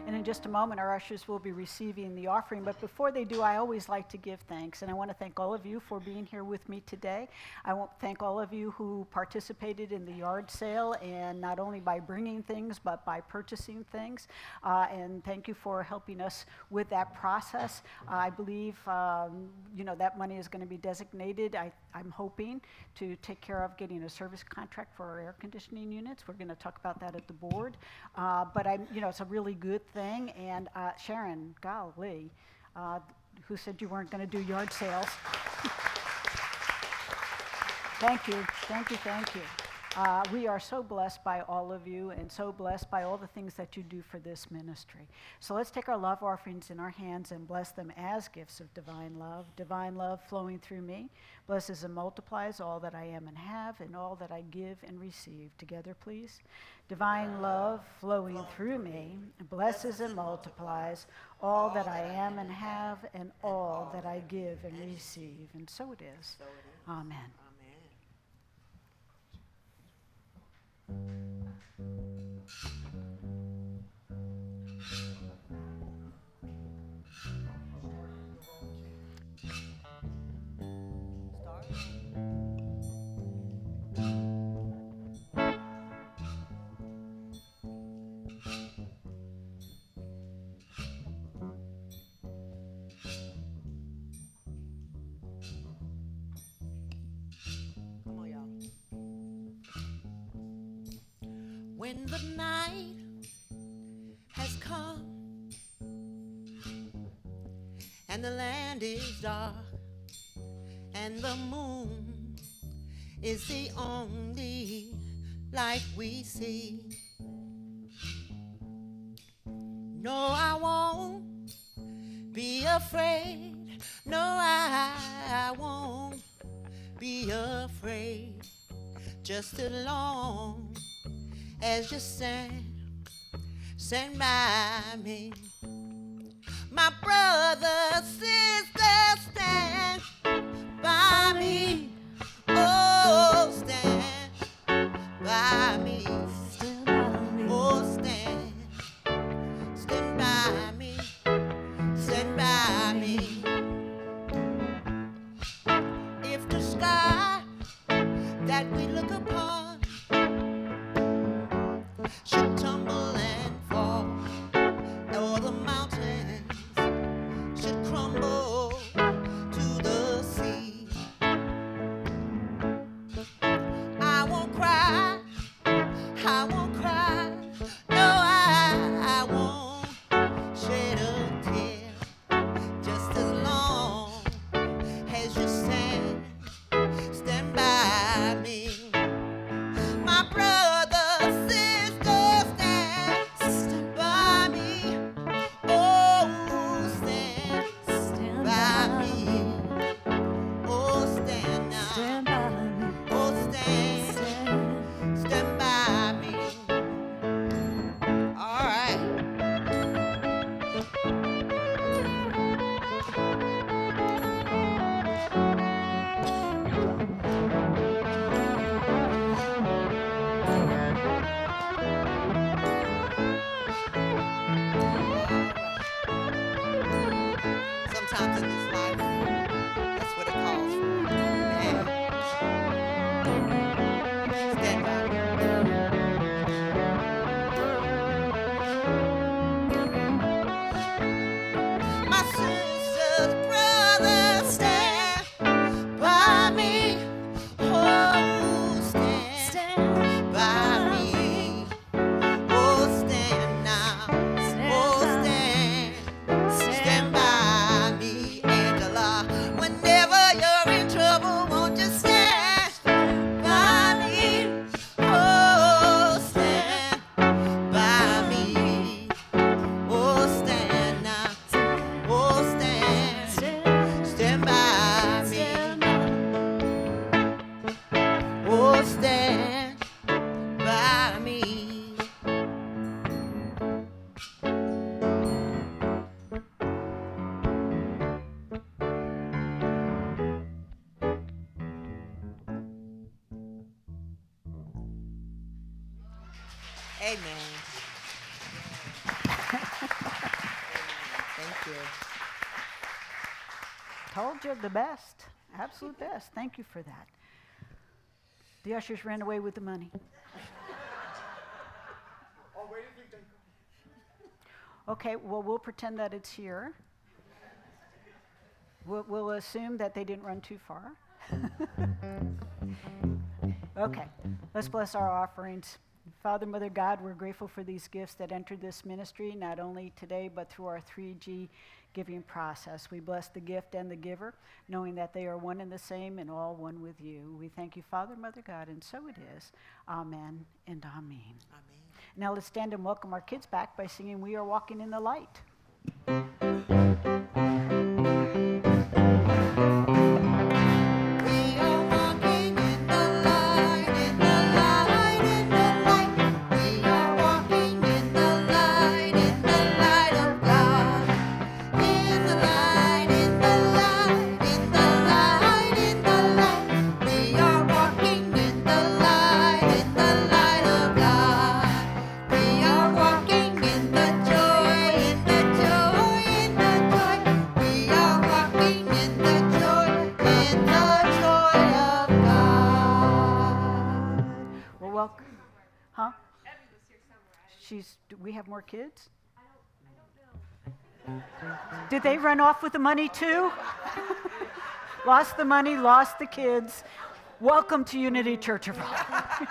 Speaker 4: And in just a moment, our ushers will be receiving the offering. But before they do, I always like to give thanks. And I want to thank all of you for being here with me today. I want to thank all of you who participated in the yard sale, and not only by bringing things, but by purchasing things. And thank you for helping us with that process. I believe, that money is going to be designated, I'm hoping, to take care of getting a service contract for our air conditioning units. We're going to talk about that at the board. But it's a really good thing. And Sharon, golly, who said you weren't going to do yard sales? Thank you, thank you, thank you. We are so blessed by all of you and so blessed by all the things that you do for this ministry. So let's take our love offerings in our hands and bless them as gifts of divine love flowing through me, blesses and multiplies all that I am and have and all that I give and receive. Together, please. Divine love flowing through me, blesses and multiplies all that I am and have and all that I give and receive. And so it is. Amen.
Speaker 1: Come on, y'all.
Speaker 2: When the night has come
Speaker 1: And the land is dark, and the moon is the only light we see. No, I won't be afraid. No, I won't be afraid. Just as long as you stand by me. My brother, sister, stand by me. Oh, stand by me.
Speaker 5: Stand by me.
Speaker 1: Oh, stand by me. Stand by me. If the sky that we look upon should tumble and fall, or times in this life. That's what it calls for. Amen. Stand by me. My sisters, brothers, stand by me. Oh, stand by me. Oh, stand now. Oh, stand by me, Angela. Whenever you're in trouble, won't you stand by me? Oh, stand by me. Oh, stand now. Oh, stand by me. Oh, stand by me. Amen. Thank you.
Speaker 4: Told you the best. Absolute best. Thank you for that. The ushers ran away with the money. Okay, well, we'll pretend that it's here. We'll assume that they didn't run too far. Okay, let's bless our offerings. Father, Mother God, we're grateful for these gifts that entered this ministry, not only today, but through our 3G giving process. We bless the gift and the giver, knowing that they are one and the same and all one with you. We thank you, Father, Mother God, and so it is. Amen and amen.
Speaker 1: Amen.
Speaker 4: Now let's stand and welcome our kids back by singing We Are Walking in the Light.
Speaker 1: We are walking in the light, in the light, in the light. We are walking in the light of God. In the light, in the light, in the light, in the light. We are walking in the light of God. We are walking in the joy, in the joy, in the joy. We are walking in the joy of God.
Speaker 4: Well, welcome. Huh? Do we have more kids? Did they run off with the money too? Lost the money, lost the kids. Welcome to Unity Church of Raleigh.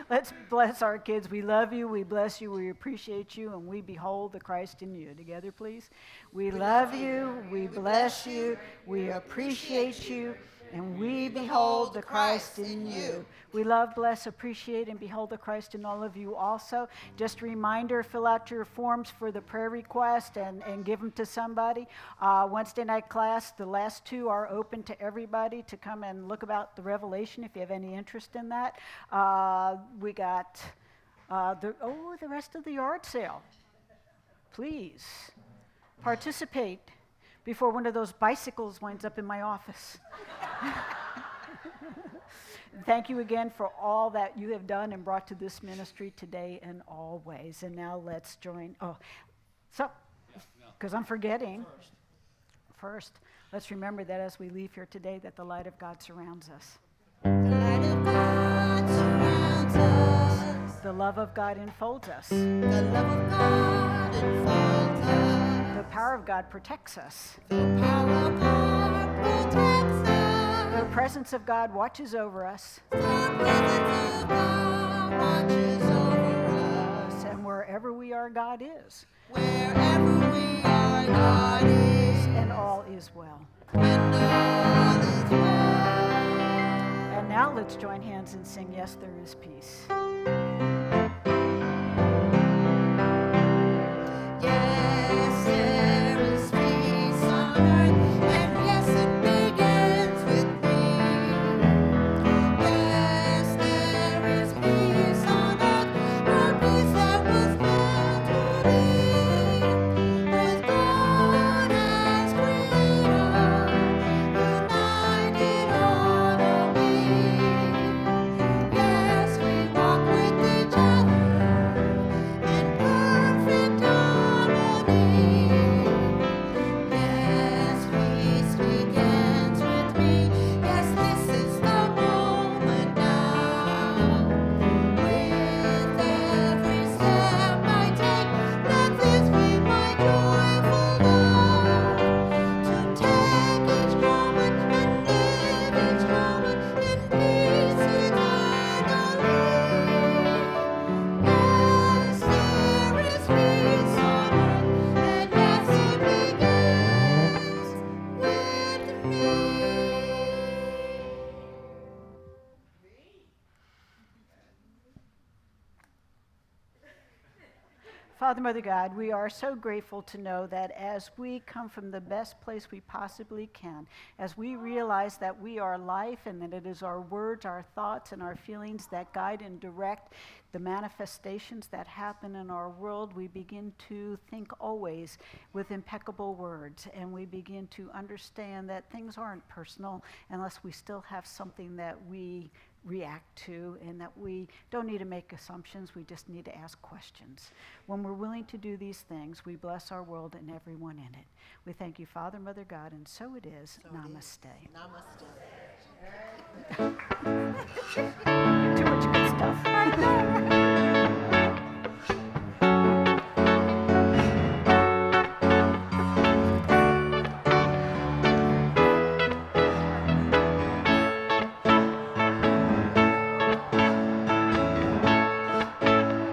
Speaker 4: Let's bless our kids. We love you, we bless you, we appreciate you, and we behold the Christ in you. Together, please. We love you, we bless you, we appreciate you, and we behold the Christ in you. We love, bless, appreciate, and behold the Christ in all of you also. Just a reminder, fill out your forms for the prayer request and give them to somebody. Wednesday night class, the last two are open to everybody to come and look about the Revelation if you have any interest in that. We got the rest of the yard sale. Please participate before one of those bicycles winds up in my office. Thank you again for all that you have done and brought to this ministry today and always. And now let's join. Because I'm forgetting. First, let's remember that as we leave here today, that the light of God surrounds us.
Speaker 1: The light of God surrounds us.
Speaker 4: The love of God enfolds us.
Speaker 1: The love of God enfolds us.
Speaker 4: The power of God protects us.
Speaker 1: The power of God protects us.
Speaker 4: The presence of God watches over us.
Speaker 1: The presence of God watches over us.
Speaker 4: And wherever we are, God is.
Speaker 1: Wherever we are, God is.
Speaker 4: And all is well.
Speaker 1: And all is well.
Speaker 4: And now let's join hands and sing, Yes, There Is Peace.
Speaker 1: Yes, there is peace on earth, and yes, it begins with me. Yes, there is peace on earth, a peace that was meant to be. 'Cause God has freedom, united on a wing. Yes, we walk with
Speaker 4: Father, Mother God, we are so grateful to know that as we come from the best place we possibly can, as we realize that we are life and that it is our words, our thoughts, and our feelings that guide and direct the manifestations that happen in our world, we begin to think always with impeccable words, and we begin to understand that things aren't personal unless we still have something that we react to, and that we don't need to make assumptions, we just need to ask questions. When we're willing to do these things, we bless our world and everyone in it. We thank you, Father, Mother, God, and so it is.
Speaker 2: So it is.
Speaker 4: Namaste.
Speaker 2: Namaste.
Speaker 4: Too much good stuff.